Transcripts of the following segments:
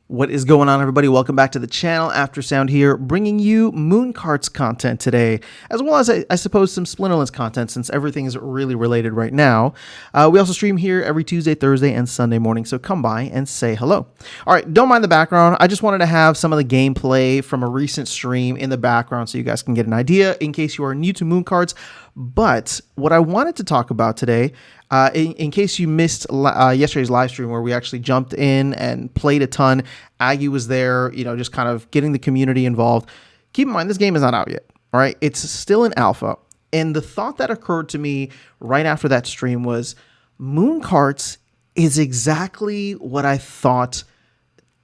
What is going on, everybody? Welcome back to the channel. After Sound here, bringing you Moon Karts content today, as well as I suppose some Splinterlands content, since everything is really related right now. We also stream here every Tuesday, Thursday, and Sunday morning, so come by and say hello. All right, don't mind the background. I just wanted to have some of the gameplay from a recent stream in the background so you guys can get an idea in case you are new to Moon Karts. But what I wanted to talk about today, in case you missed yesterday's live stream where we actually jumped in and played a ton, Aggie was there, just kind of getting the community involved. Keep in mind, this game is not out yet, all right? It's still in alpha. And the thought that occurred to me right after that stream was Moon Karts is exactly what I thought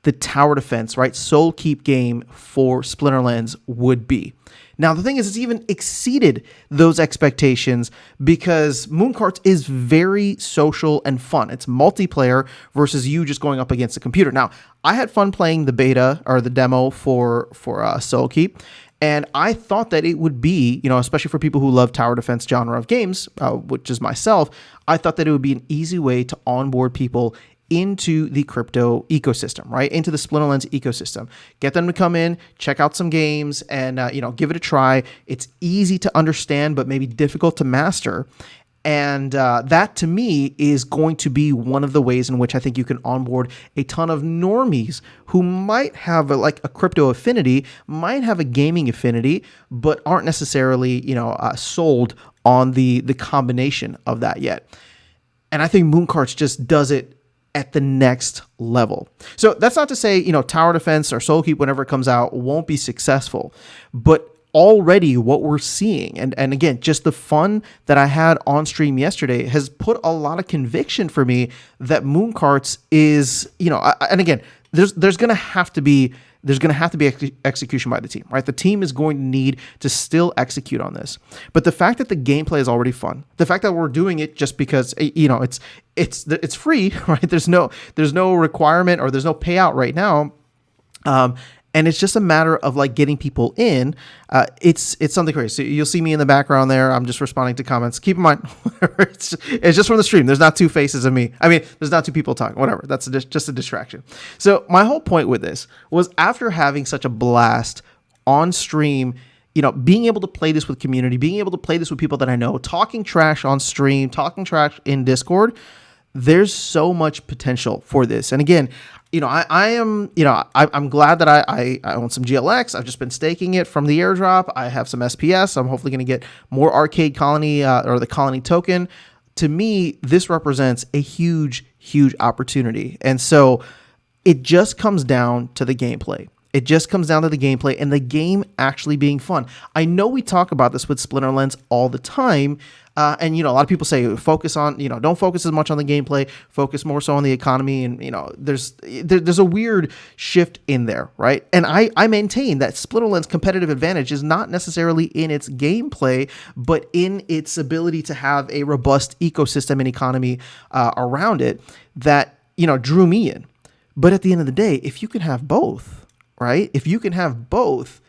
the tower defense, right, Soulkeep game for Splinterlands would be. Now, the thing is, it's even exceeded those expectations because Moon Karts is very social and fun. It's multiplayer versus you just going up against a computer. Now, I had fun playing the beta or the demo for Soulkeep, and I thought that it would be, especially for people who love tower defense genre of games, which is myself, I thought that it would be an easy way to onboard people into the crypto ecosystem, right? Into the Splinterlands ecosystem. Get them to come in, check out some games, and give it a try. It's easy to understand, but maybe difficult to master. And that, to me, is going to be one of the ways in which I think you can onboard a ton of normies who might have a crypto affinity, might have a gaming affinity, but aren't necessarily, sold on the combination of that yet. And I think Moon Karts just does it at the next level. So that's not to say, tower defense or Soulkeep, whenever it comes out, won't be successful. But already what we're seeing, and again, just the fun that I had on stream yesterday has put a lot of conviction for me that Moon Karts is, and again, there's going to have to be execution by the team, right? The team is going to need to still execute on this. But the fact that the gameplay is already fun, the fact that we're doing it just because it's free, right? There's no requirement or there's no payout right now. And it's just a matter of getting people in. It's something crazy. So you'll see me in the background there. I'm just responding to comments. Keep in mind, it's just from the stream. There's not two faces of me. I mean, there's not two people talking. Whatever. That's just a distraction. So my whole point with this was after having such a blast on stream, being able to play this with community, being able to play this with people that I know, talking trash on stream, talking trash in Discord, there's so much potential for this. And again, I'm glad that I own some GLX. I've just been staking it from the airdrop. I have some SPS. I'm hopefully going to get more Arcade Colony or the Colony token. To me, this represents a huge, huge opportunity. And so it just comes down to the gameplay. It just comes down to the gameplay and the game actually being fun. I know we talk about this with Splinterlands all the time. And, a lot of people say focus on, don't focus as much on the gameplay, focus more so on the economy. And, there's a weird shift in there, right? And I maintain that Splinterlands' competitive advantage is not necessarily in its gameplay, but in its ability to have a robust ecosystem and economy around it that, drew me in. But at the end of the day, if you can have both, right? If you can have both,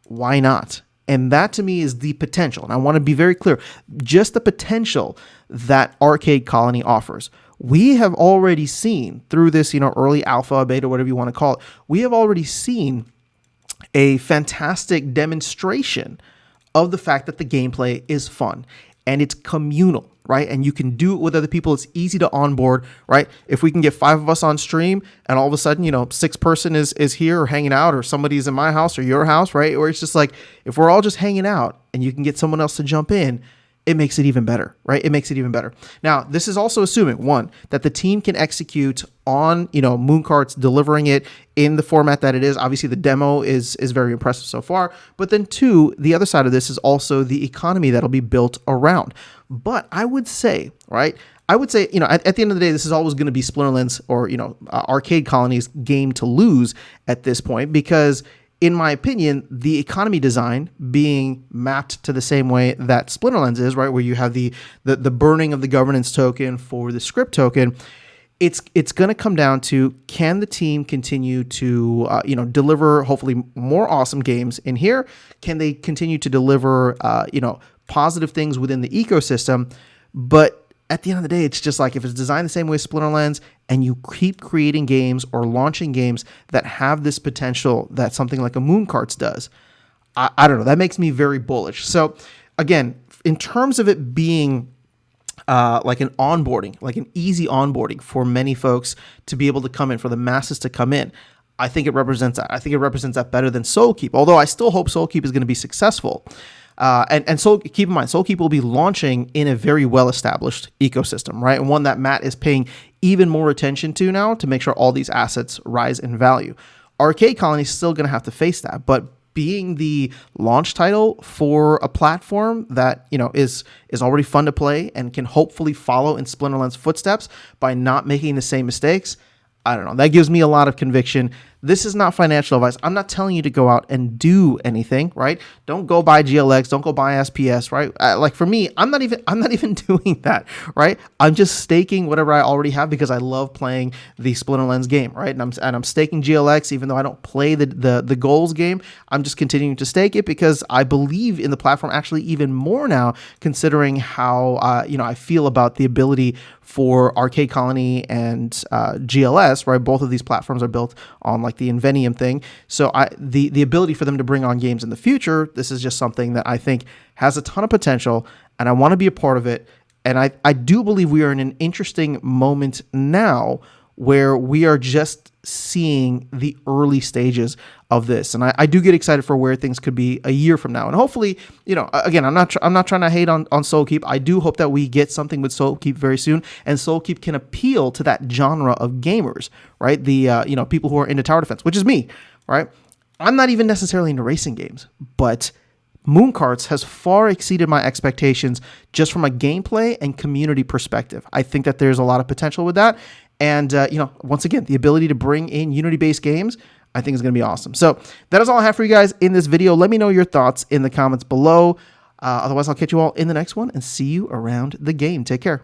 why not? And that to me is the potential. And I want to be very clear, just the potential that Arcade Colony offers. We have already seen through this, early alpha, beta, whatever you want to call it, we have already seen a fantastic demonstration of the fact that the gameplay is fun and it's communal, right? And you can do it with other people. It's easy to onboard, right? If we can get 5 of us on stream and all of a sudden, 6 person is here or hanging out, or somebody's in my house or your house, right? Or it's just if we're all just hanging out and you can get someone else to jump in, it makes it even better, right? It makes it even better. Now, this is also assuming, one, that the team can execute on, Moon Karts, delivering it in the format that it is. Obviously, the demo is very impressive so far. But then two, the other side of this is also the economy that'll be built around. But I would say, right, at the end of the day, this is always going to be Splinterlands or, Arcade Colony's game to lose at this point because, in my opinion, the economy design being mapped to the same way that Splinterlands is, right, where you have the burning of the governance token for the script token, it's going to come down to, can the team continue to deliver hopefully more awesome games in here? Can they continue to deliver positive things within the ecosystem? But at the end of the day, it's just if it's designed the same way as Splinterlands and you keep creating games or launching games that have this potential that something like a Moon Karts does, I don't know. That makes me very bullish. So again, in terms of it being like an onboarding, like an easy onboarding for many folks to be able to come in, for the masses to come in, I think it represents that. I think it represents that better than Soulkeep, although I still hope Soulkeep is going to be successful. And so keep in mind, Soulkeep will be launching in a very well-established ecosystem, right? And one that Matt is paying even more attention to now to make sure all these assets rise in value. Arcade Colony is still going to have to face that, but being the launch title for a platform that, you know, is already fun to play and can hopefully follow in Splinterland's footsteps by not making the same mistakes, I don't know. That gives me a lot of conviction. This is not financial advice. I'm not telling you to go out and do anything, right? Don't go buy GLX. Don't go buy SPS, right? Like for me, I'm not even doing that, right? I'm just staking whatever I already have because I love playing the Splinterlands game, right? And I'm staking GLX even though I don't play the goals game. I'm just continuing to stake it because I believe in the platform actually even more now, considering how I feel about the ability for Arcade Colony and GLS, right? Both of these platforms are built on like the Invenium thing. So the ability for them to bring on games in the future, this is just something that I think has a ton of potential, and I want to be a part of it. And I do believe we are in an interesting moment now where we are just seeing the early stages of this. And I do get excited for where things could be a year from now. And hopefully, again, I'm not trying to hate on Soulkeep. I do hope that we get something with Soulkeep very soon, and Soulkeep can appeal to that genre of gamers, right? The, people who are into tower defense, which is me, right? I'm not even necessarily into racing games, but Moon Karts has far exceeded my expectations just from a gameplay and community perspective. I think that there's a lot of potential with that. And, once again, the ability to bring in Unity-based games, I think is going to be awesome. So that is all I have for you guys in this video. Let me know your thoughts in the comments below. Otherwise, I'll catch you all in the next one and see you around the game. Take care.